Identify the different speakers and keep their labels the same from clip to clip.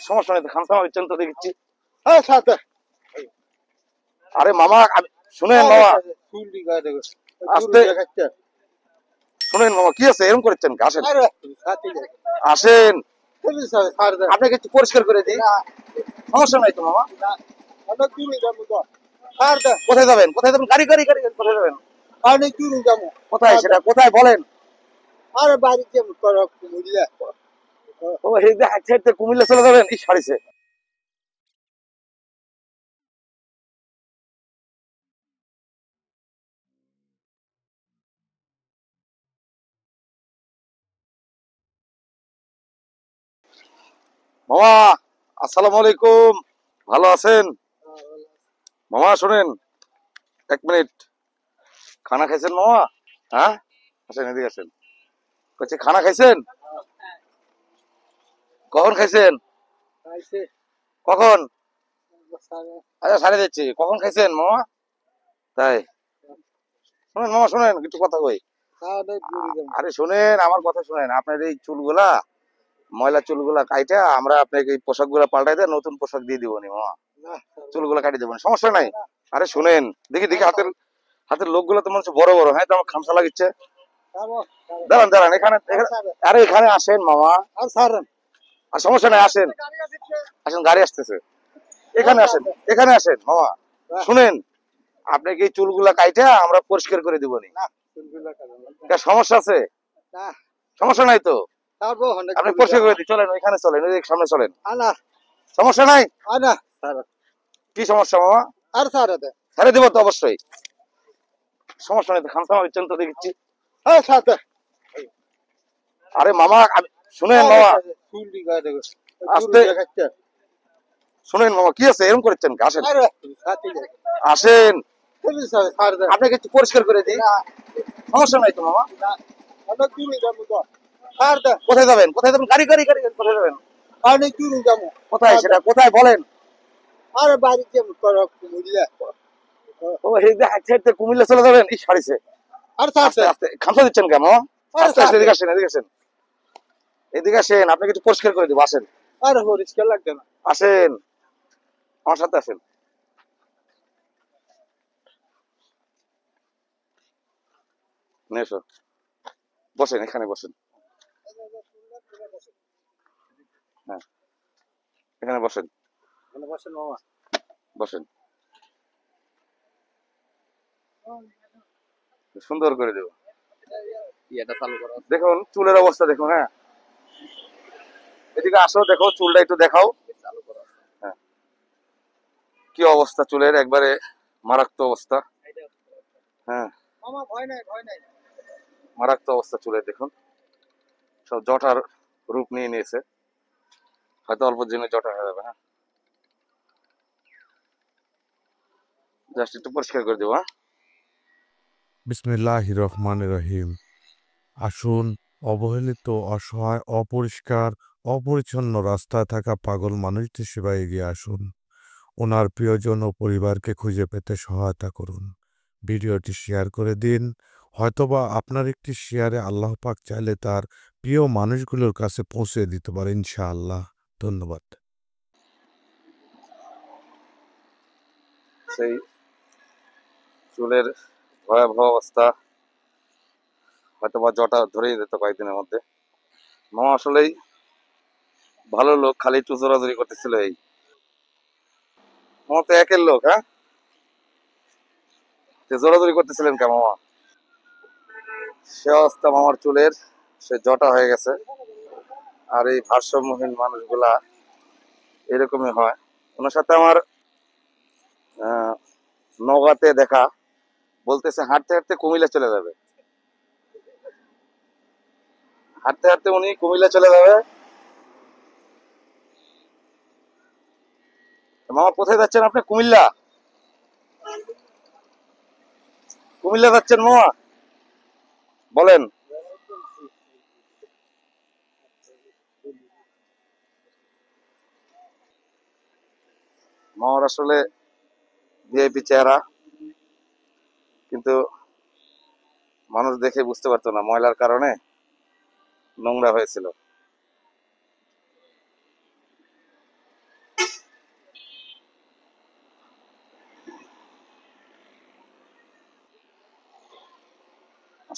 Speaker 1: সমস্যা নেই, খামসা হচ্ছেন তো দেখছি। আরে মামা শুনেন মামা, আস্তে শুনেন মামা, কি আছে এরকম করেছেন? আসেন আসেন, আপনাকে একটু পরিষ্কার করে দিই, সমস্যা নাই তো মামা। কোথায় যাবেন? কোথায় যাবেন? গাড়ি গাড়ি গাড়ি কোথায় যাবেন? কোথায় সেটা কোথায় বলেন? ও এই যে হাঁটতে হাঁটতে কুমিল্লা চলে যাবেন? ইস হারিছে। মামা আসসালামু আলাইকুম, ভালো আছেন? মামা শুনেন, এক মিনিট। খানা খাইছেন মামা? হ্যাঁ, আসেন এদিকে আসেন। বলছি খানা খাইছেন? কখন খাইছেন? কখন? আচ্ছা সাড়ে দিচ্ছি, কখন খাইছেন মামা? তাই শুনেন মামা, শুনেন একটু কথা কই। আরে শুনেন, আমার কথা শুনেন। আপনার এই চুলগুলা, ময়লা চুলগুলা কাইটা আমরা আপনাকে এই পোশাক গুলা পাল্টাই দিয়ে নতুন পোশাক দিয়ে দিব নি মামা। চুলগুলা কাটিয়ে দেবো, সমস্যা নাই। আরে শুনেন, দেখি দেখি হাতের হাতের লোকগুলো তো মনে হচ্ছে বড় বড়। হ্যাঁ, তো আমার খামসা লাগিচ্ছে। দাঁড়ান দাঁড়ান, এখানে আরে এখানে আসেন মামা। আর সমস্যা নাই, আসেন আসেন, গাড়ি আসতেছে। এখানে আসেন, এখানে আসেন মামা। শুনেন, আপনাকে এই চুলগুলা কাইটা আমরা পরিষ্কার করে দিব নি। সমস্যা আছে? সমস্যা নাই তো, আপনি পরিষ্কার করে দিই। চলেন ওইখানে চলেন, ওই সামনে চলেন, সমস্যা নাই। কি সমস্যা মামা? ছেড়ে দিব তো অবশ্যই, সমস্যা নেই। খামসা হচ্ছেন তো দেখছি। আরে মামা শুনেন মামা, আস্তে শুনেন মামা, কি আছে এরকম করেছেন? আসেন আসেন, আপনাকে একটু পরিষ্কার করে দিই, সমস্যা নাই তো মামা। কোথায় যাবেন? কোথায় যাবেন? গাড়ি গাড়ি গাড়ি কোথায় যাবেন? কোথায় সেটা কোথায় বলেন? ও এই যে হাঁটতে হাঁটতে কুমিল্লা চলে যাবেন? ইস হারিছে। আস্তে আস্তে খামসা দিচ্ছেন কেন? আস্তে আস্তে এদিকে আসেন, এদিকে আসেন, এদিকে আসেন, আপনাকে একটু পরিষ্কার করে দিব। আসেন আসেন, আমার সাথে আসেন। নিয়ে এসো, বসেন, এখানে বসেন। হ্যাঁ, এখানে বসেন, বসেন, সুন্দর করে দেবো। দেখুন চুলের অবস্থা দেখুন। হ্যাঁ, এদিকে আসো, দেখো চুলটা একটু দেখাও। হ্যাঁ, কি অবস্থা চুলের, একবারে মারাত্মক অবস্থা। হ্যাঁ, মারাত্মক অবস্থা চুলের, দেখুন সব জটার রূপ নিয়ে নিয়েছে, হয়তো অল্প দিনে জটা হয়ে যাবে। হ্যাঁ, জাস্ট একটু পরিষ্কার করে দেবো। হ্যাঁ,
Speaker 2: বিসমিল্লাহির রহমানির রহিম। আসুন, অবহেলিত, অসহায়, অপরিষ্কার, অপরিচ্ছন্ন রাস্তায় থাকা পাগল মানুষটির সেবায় এগিয়ে আসুন। ওনার প্রিয়জন ও পরিবারকে খুঁজে পেতে সহায়তা করুন। ভিডিওটি শেয়ার করে দিন। হয়তোবা আপনার একটি শেয়ারে আল্লাহ পাক চাইলে তার প্রিয় মানুষগুলোর কাছে পৌঁছে দিতে পারে ইনশাআল্লাহ। ধন্যবাদ।
Speaker 1: সেই চুলের ভয়াবহ অবস্থা, হয়তোবা জটা ধরেই যেত কয়েকদিনের মধ্যে। মামা আসলেই ভালো লোক, খালি একটু জোরাজোরি করতেছিল। এই মামা তো একের লোক। হ্যাঁ, জোরাজোরি করতেছিলেন কে মামা? সে অবস্থা মামার চুলের, সে জটা হয়ে গেছে। আর এই ভারসাম্যহীন মানুষগুলা এরকমই হয়। ওনার সাথে আমার নওগাঁতে দেখা, বলতেছে হাঁটতে হাঁটতে কুমিল্লা চলে যাবে। হাঁটতে হাঁটতে উনি কুমিল্লা চলে যাবে। মামা কোথায় যাচ্ছেন আপনি? কুমিল্লা? কুমিল্লা যাচ্ছেন মামা? বলেন। মামার আসলে ভিআইপি চেহারা, কিন্তু মানুষ দেখে বুঝতে পারতো না, ময়লার কারণে নোংরা হয়েছিল।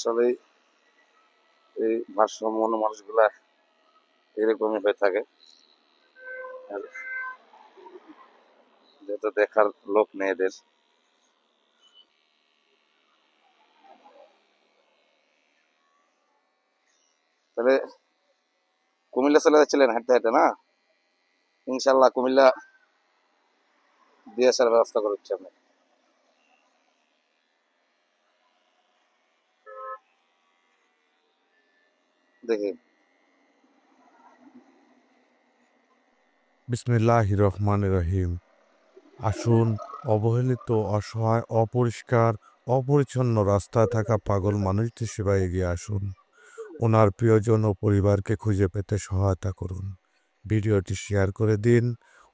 Speaker 1: আসলে এই ভারসাম্যহীন মানুষগুলা এরকমই হয়ে থাকে। আর যেহেতু দেখার লোক নেই এদের। তাহলে কুমিল্লা চলে যাচ্ছিলেন হাঁটতে হাঁটতে না? ইনশাল্লাহ কুমিল্লা দিয়ে আসার ব্যবস্থা করে দিচ্ছি আপনি। দেখি।
Speaker 2: বিসমিল্লাহির রহমানির রহিম। আসুন, অবহেলিত, অসহায়, অপরিষ্কার, অপরিচ্ছন্ন রাস্তায় থাকা পাগল মানুষটির সেবায় এগিয়ে আসুন। ওনার প্রিয়জন ও পরিবারকে খুঁজে পেতে সহায়তা করুন। ভিডিওটি শেয়ার করে দিন।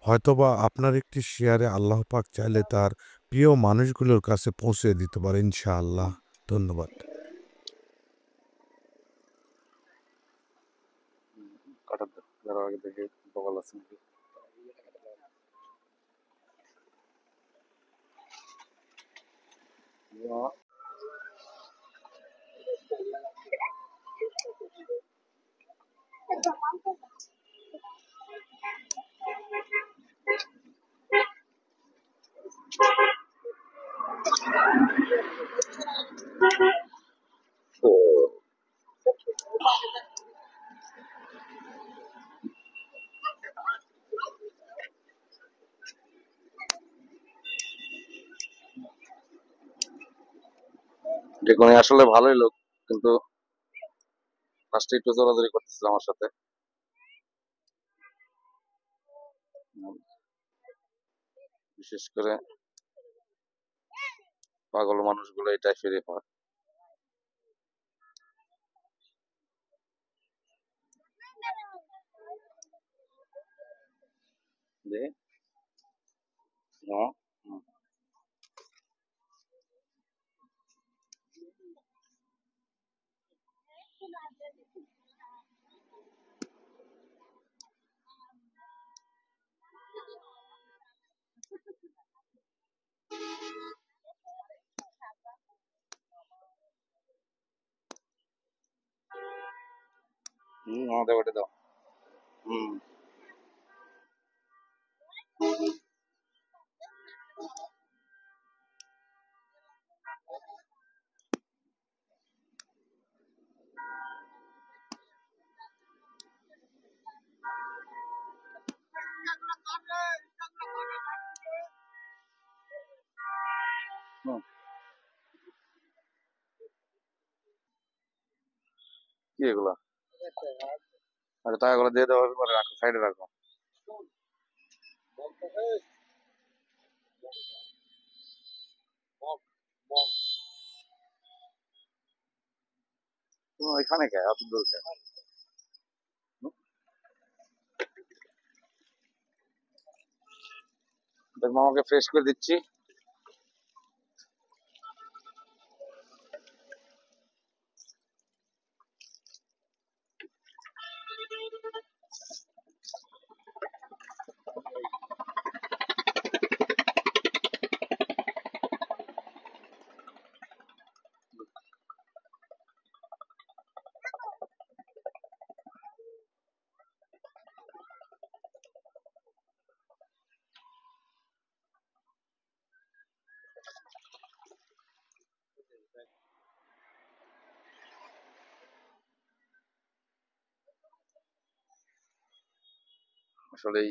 Speaker 2: হয়তোবা আপনার একটি শেয়ারে আল্লাহ পাক চাইলে তার প্রিয় মানুষগুলোর কাছে পৌঁছে দিতে পারে ইনশাআল্লাহ। ধন্যবাদ।
Speaker 1: কাটার দেওয়ার আগে দেখি বগল আছে নাকি। ডেকনি আসলে ভালোই লোক, কিন্তু ফার্স্টে একটু জোরাজোরি করতেছিল আমার সাথে। বিশেষ করে পাগল মানুষগুলো এটাই ফিরে পায়। দেখি। হ্যাঁ। আমাদের ওটা দাও। হম। হুম। কি এগুলা? আরে টাকাগুলো দিয়ে দেওয়া হবে, পরে রাখো, সাইডে রাখো। তুমি ওইখানে কে অত দূর কে? হুম? দেখ মামাকে ফ্রেশ করে দিচ্ছি। আসলেই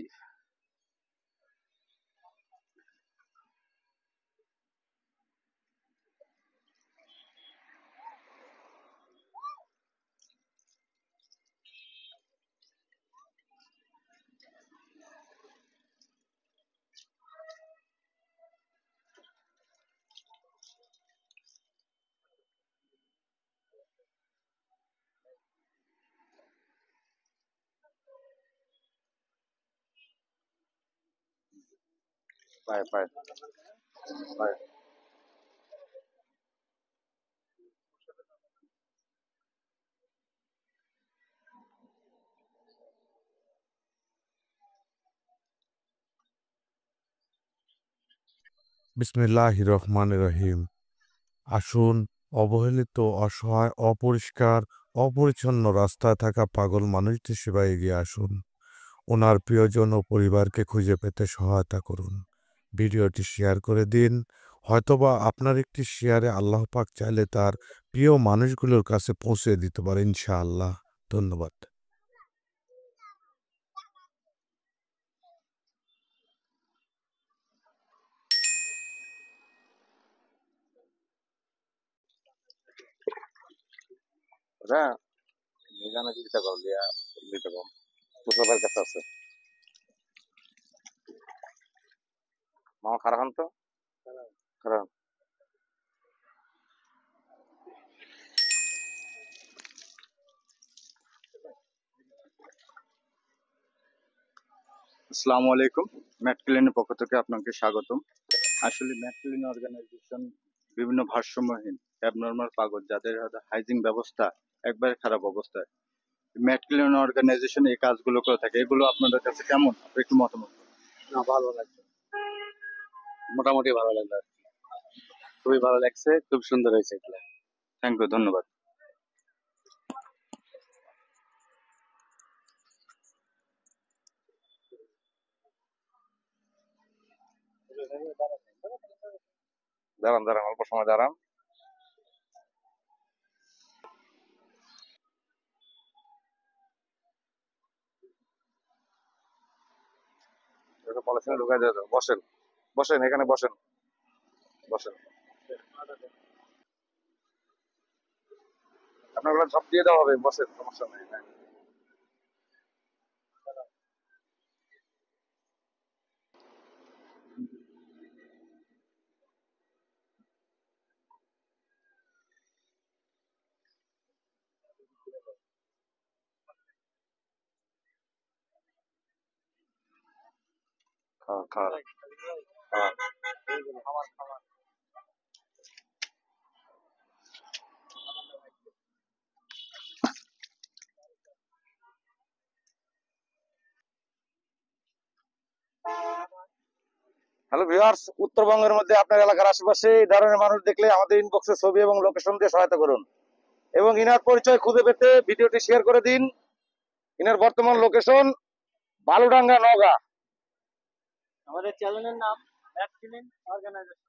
Speaker 1: পায় পায় পায়।
Speaker 2: বিসমিল্লাহির রহমানির রহিম। আসুন, অবহেলিত, অসহায়, অপরিষ্কার, অপরিচ্ছন্ন রাস্তায় থাকা পাগল মানুষটির সেবায় এগিয়ে আসুন। ওনার প্রিয়জন ও পরিবারকে খুঁজে পেতে সহায়তা করুন। ভিডিওটি শেয়ার করে দিন। হয়তোবা আপনার একটি শেয়ারে আল্লাহ পাক চাইলে তার প্রিয় মানুষগুলোর কাছে পৌঁছে দিতে পারে ইনশাআল্লাহ। ধন্যবাদ।
Speaker 1: হ্যাঁ, মিজানে দিতে কম দিয়া দিতে কম মুস্তফার কাছে আছে। মামা খারাপ হন তো খারাপ।
Speaker 3: আসসালামু আলাইকুম। ম্যাট ক্লিনের পক্ষ থেকে আপনাকে স্বাগতম। আসলে ম্যাট ক্লিন অর্গানাইজেশন বিভিন্ন ভারসাম্যহীন অ্যাবনর্মাল পাগল যাদের হাইজিন ব্যবস্থা একবারে খারাপ অবস্থায়, ম্যাট ক্লিন অর্গানাইজেশন এই কাজগুলো করে থাকে। এগুলো আপনাদের কাছে কেমন, আপনি একটু মতামত দিন।
Speaker 4: না, ভালো লাগছে, মোটামুটি ভালো লাগলো, খুবই ভালো লাগছে, খুব সুন্দর হয়েছে এগুলো।
Speaker 3: থ্যাংক ইউ, ধন্যবাদ।
Speaker 1: দাঁড়ান দাঁড়ান, অল্প সময় দাঁড়ান। পলিথিনে ঢুকাই দিয়ে দাও। বসেন বসেন, এখানে বসেন বসেন। আপনার ওগুলো সব দিয়ে দেওয়া হবে, বসেন, সমস্যা নেই। হ্যাঁ, খাওয়া খাওয়া খাওয়া। হ্যালো ভিউয়ার্স, উত্তরবঙ্গের মধ্যে আপনার এলাকার আশেপাশে এই ধরনের মানুষ দেখলে আমাদের ইনবক্সে ছবি এবং লোকেশন দিয়ে সহায়তা করুন এবং ইনার পরিচয় খুঁজে পেতে ভিডিওটি শেয়ার করে দিন। ইনার বর্তমান লোকেশন বালুডাঙ্গা, নওগাঁ।
Speaker 4: আমাদের চ্যানেলের নাম ম্যাট ক্লিন অর্গানাইজেশন।